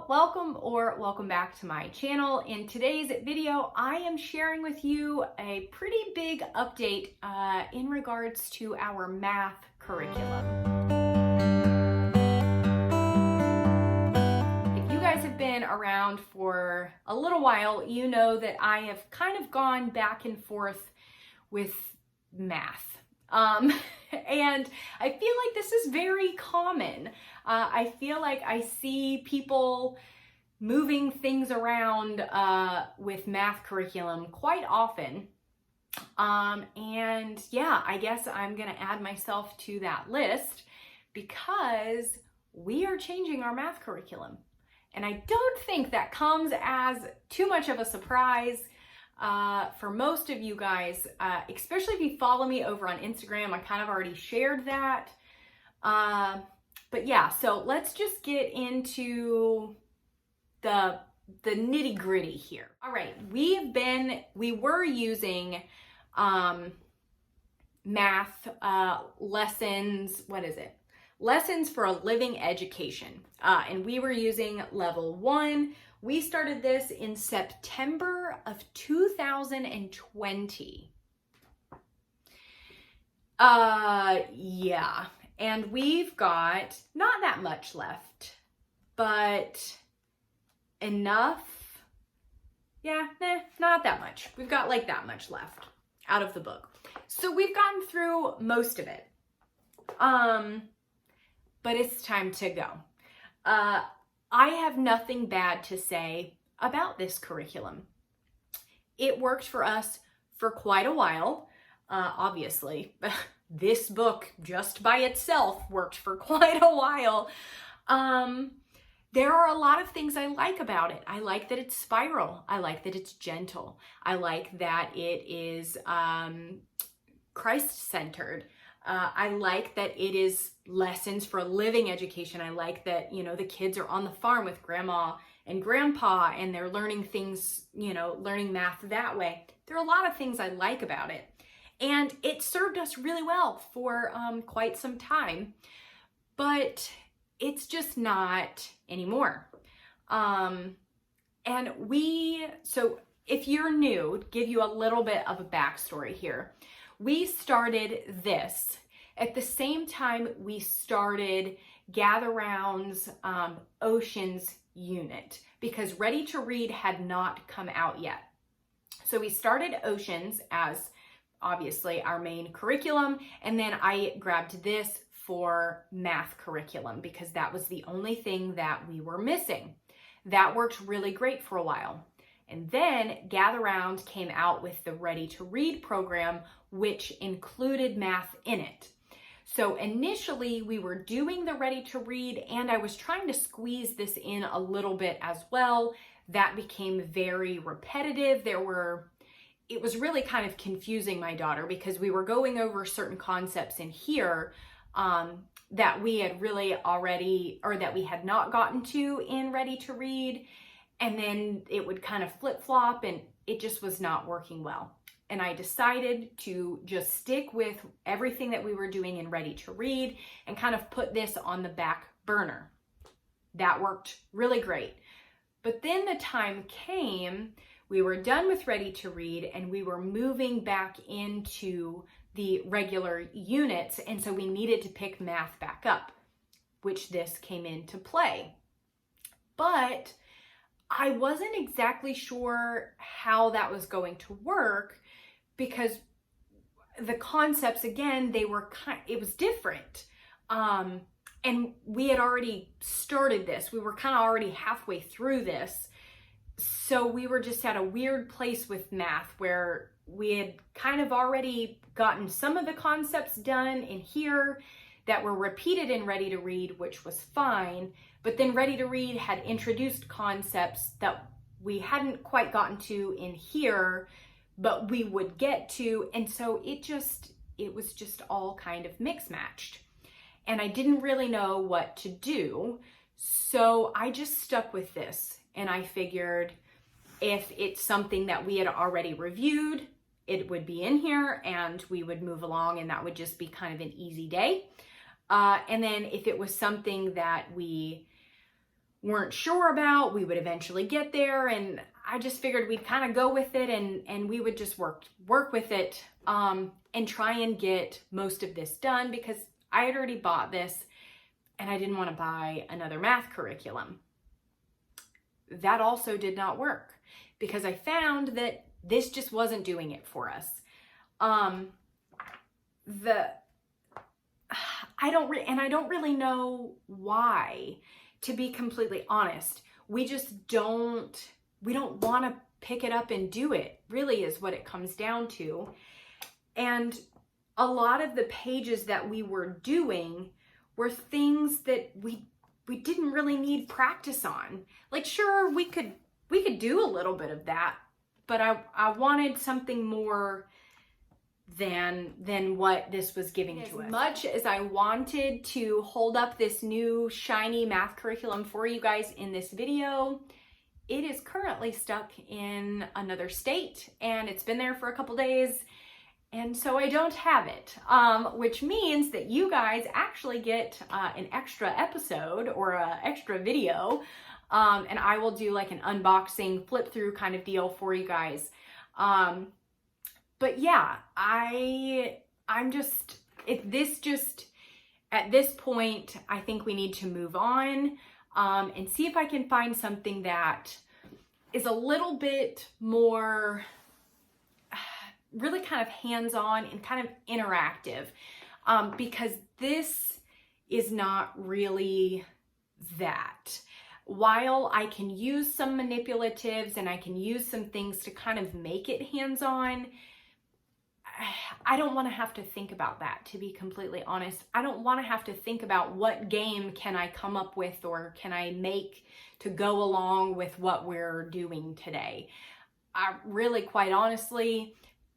Welcome back to my channel. In today's video, I am sharing with you a pretty big update in regards to our math curriculum. If you guys have been around for a little while, you know that I have kind of gone back and forth with math. And I feel like this is very common. I feel like I see people moving things around with math curriculum quite often. And yeah, I guess I'm going to add myself to that list because we are changing our math curriculum. And I don't think that comes as too much of a surprise for most of you guys, especially if you follow me over on Instagram. I kind of already shared that. But yeah, so let's just get into the nitty gritty here. All right, we were using math lessons, Lessons for a Living Education. And we were using level 1. We started this in September of 2020. Yeah. And we've got not that much left, but enough. Yeah, not that much. We've got like that much left out of the book. So we've gotten through most of it. But it's time to go. I have nothing bad to say about this curriculum. It worked for us for quite a while, obviously. This book just by itself worked for quite a while. There are a lot of things I like about it. I like that it's spiral. I like that it's gentle. I like that it is Christ-centered. I like that it is lessons for a living education. I like that, the kids are on the farm with grandma and grandpa and they're learning things, learning math that way. There are a lot of things I like about it. And it served us really well for quite some time, but it's just not anymore. So if you're new, give you a little bit of a backstory here. We started this at the same time we started Gather Round's Oceans unit because Ready to Read had not come out yet. So we started Oceans as obviously our main curriculum, and then I grabbed this for math curriculum because that was the only thing that we were missing. That worked really great for a while. And then Gather Round came out with the Ready to Read program, which included math in it. So initially we were doing the Ready to Read and I was trying to squeeze this in a little bit as well. That became very repetitive. It was really kind of confusing my daughter because we were going over certain concepts in here that we had really already, or that we had not gotten to in Ready to Read. And then it would kind of flip-flop and it just was not working well. And I decided to just stick with everything that we were doing in Ready to Read and kind of put this on the back burner. That worked really great. But then the time came, we were done with Ready to Read and we were moving back into the regular units. And so we needed to pick math back up, which this came into play. But I wasn't exactly sure how that was going to work because the concepts, again, it was different. And we had already started this. We were kind of already halfway through this. So we were just at a weird place with math where we had kind of already gotten some of the concepts done in here that were repeated in Ready to Read, which was fine. But then Ready to Read had introduced concepts that we hadn't quite gotten to in here, but we would get to. And so it was just all kind of mix-matched. And I didn't really know what to do. So I just stuck with this. And I figured if it's something that we had already reviewed, it would be in here and we would move along and that would just be kind of an easy day. And then if it was something that we weren't sure about. We would eventually get there, and I just figured we'd kind of go with it, and we would just work with it and try and get most of this done, because I had already bought this and I didn't want to buy another math curriculum. That also did not work, because I found that this just wasn't doing it for us. I don't really know why, to be completely honest. We don't want to pick it up and do it, really, is what it comes down to. And a lot of the pages that we were doing were things that we didn't really need practice on. Like, sure, we could do a little bit of that, but I wanted something more than what this was giving to us. As much as I wanted to hold up this new shiny math curriculum for you guys in this video, it is currently stuck in another state, and it's been there for a couple days, and so I don't have it, which means that you guys actually get an extra episode or an extra video, and I will do like an unboxing, flip through kind of deal for you guys. But yeah, at this point, I think we need to move on and see if I can find something that is a little bit more really kind of hands-on and kind of interactive, because this is not really that. While I can use some manipulatives and I can use some things to kind of make it hands-on, I don't want to have to think about that, to be completely honest. I don't want to have to think about what game can I come up with or can I make to go along with what we're doing today. I really, quite honestly,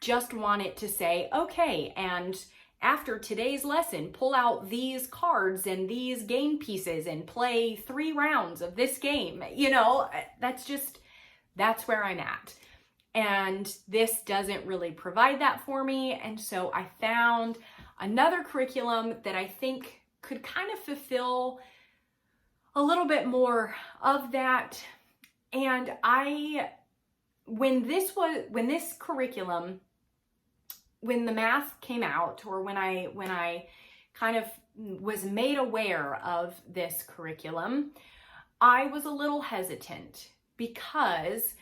just want it to say, okay, and after today's lesson, pull out these cards and these game pieces and play 3 rounds of this game. You know, that's where I'm at. And this doesn't really provide that for me. And so I found another curriculum that I think could kind of fulfill a little bit more of that. And when the math came out, or when I kind of was made aware of this curriculum, I was a little hesitant, because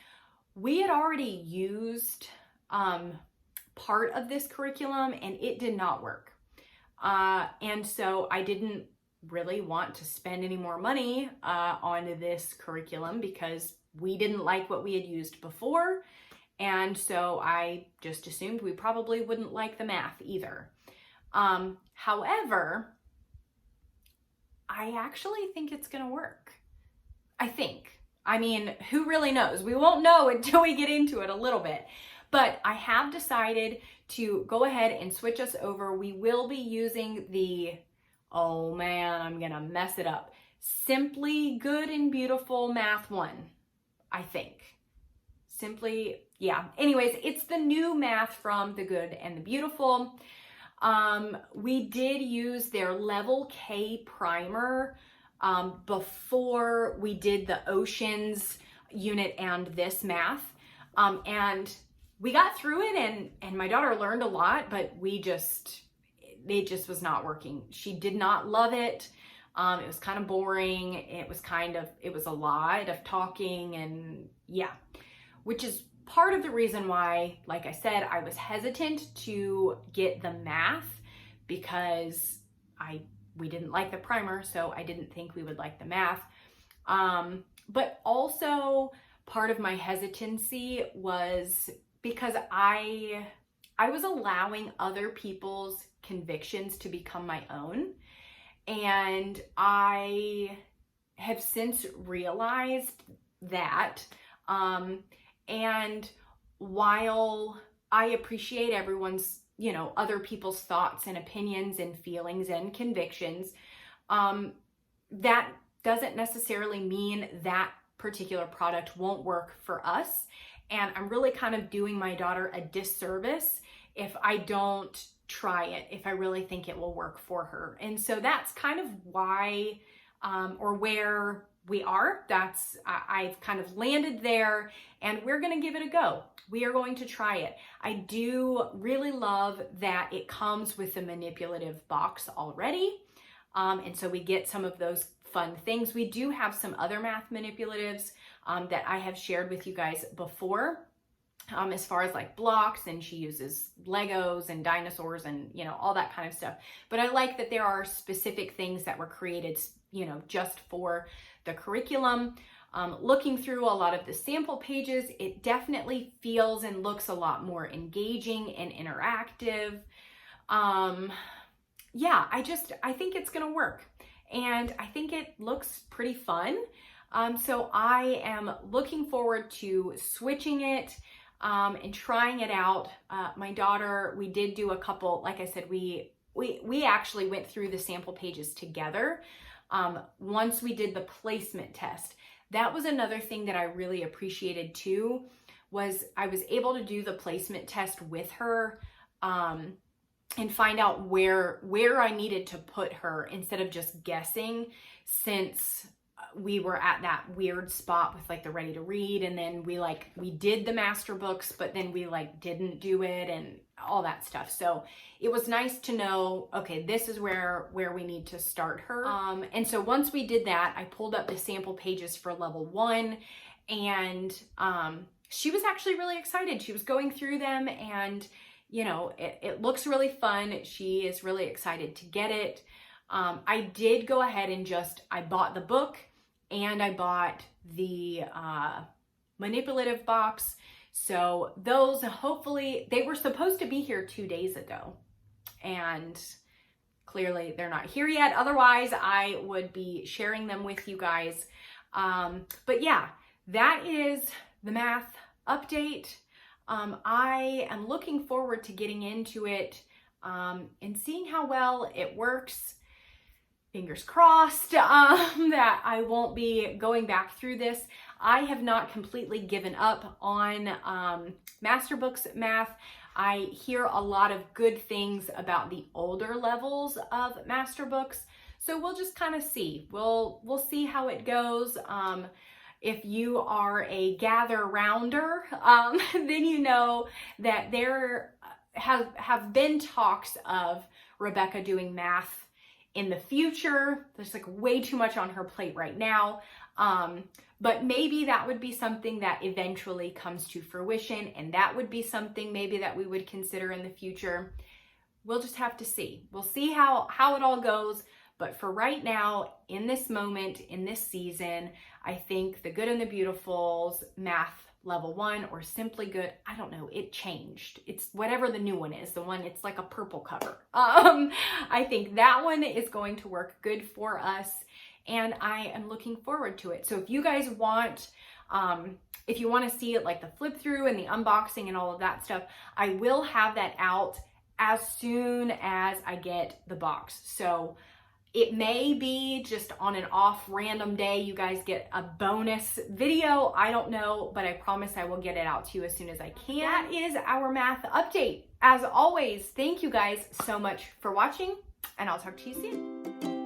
we had already used part of this curriculum and it did not work. And so I didn't really want to spend any more money on this curriculum, because we didn't like what we had used before. And so I just assumed we probably wouldn't like the math either. However, I actually think it's going to work. I mean, who really knows? We won't know until we get into it a little bit. But I have decided to go ahead and switch us over. We will be using the, oh man, I'm going to mess it up, Simply Good and Beautiful Math 1, I think. Yeah. Anyways, it's the new math from the Good and the Beautiful. We did use their Level K primer before we did the Oceans unit and this math. And we got through it, and my daughter learned a lot, but it just was not working. She did not love it. It was kind of boring. It was a lot of talking, and yeah, which is part of the reason why, like I said, I was hesitant to get the math, because we didn't like the primer, so I didn't think we would like the math. But also part of my hesitancy was because I was allowing other people's convictions to become my own. And I have since realized that, and while I appreciate everyone's, other people's thoughts and opinions and feelings and convictions, that doesn't necessarily mean that particular product won't work for us. And I'm really kind of doing my daughter a disservice if I don't try it, if I really think it will work for her. And so that's kind of why, or where we are. I've kind of landed there, and we're going to give it a go. We are going to try it. I do really love that it comes with the manipulative box already. And so we get some of those fun things. We do have some other math manipulatives that I have shared with you guys before, as far as like blocks, and she uses Legos and dinosaurs and, you know, all that kind of stuff. But I like that there are specific things that were created, you know, just for the curriculum. Looking through a lot of the sample pages, it definitely feels and looks a lot more engaging and interactive. Yeah, I think it's gonna work, and I think it looks pretty fun. So I am looking forward to switching it and trying it out. My daughter, we did do a couple, like I said, we actually went through the sample pages together. Once we did the placement test, that was another thing that I really appreciated too, was I was able to do the placement test with her and find out where I needed to put her instead of just guessing, since we were at that weird spot with like the ready to read, and then we did the master books, but then we like didn't do it and all that stuff. So it was nice to know, okay, this is where we need to start her. And so once we did that, I pulled up the sample pages for level 1, and she was actually really excited. She was going through them, and you know, it looks really fun. She is really excited to get it. I did go ahead and I bought the book, and I bought the manipulative box. So those, hopefully, they were supposed to be here 2 days ago, and clearly they're not here yet. Otherwise, I would be sharing them with you guys. But yeah, that is the math update. I am looking forward to getting into it and seeing how well it works. Fingers crossed that I won't be going back through this. I have not completely given up on Master Books Math. I hear a lot of good things about the older levels of Master Books, so we'll just kind of see. We'll see how it goes. If you are a gather rounder, then you know that there have been talks of Rebecca doing math in the future. There's like way too much on her plate right now. But maybe that would be something that eventually comes to fruition, and that would be something maybe that we would consider in the future. We'll just have to see. We'll see how it all goes. But for right now, in this moment, in this season, I think The Good and the Beautiful's Math Level 1, or Simply Good, I don't know, it changed. It's whatever the new one is, the one, it's like a purple cover. I think that one is going to work good for us, and I am looking forward to it. So if you guys want, if you want to see it, like the flip through and the unboxing and all of that stuff, I will have that out as soon as I get the box. So it may be just on an off random day you guys get a bonus video. I don't know, but I promise I will get it out to you as soon as I can. That is our math update. As always, thank you guys so much for watching, and I'll talk to you soon.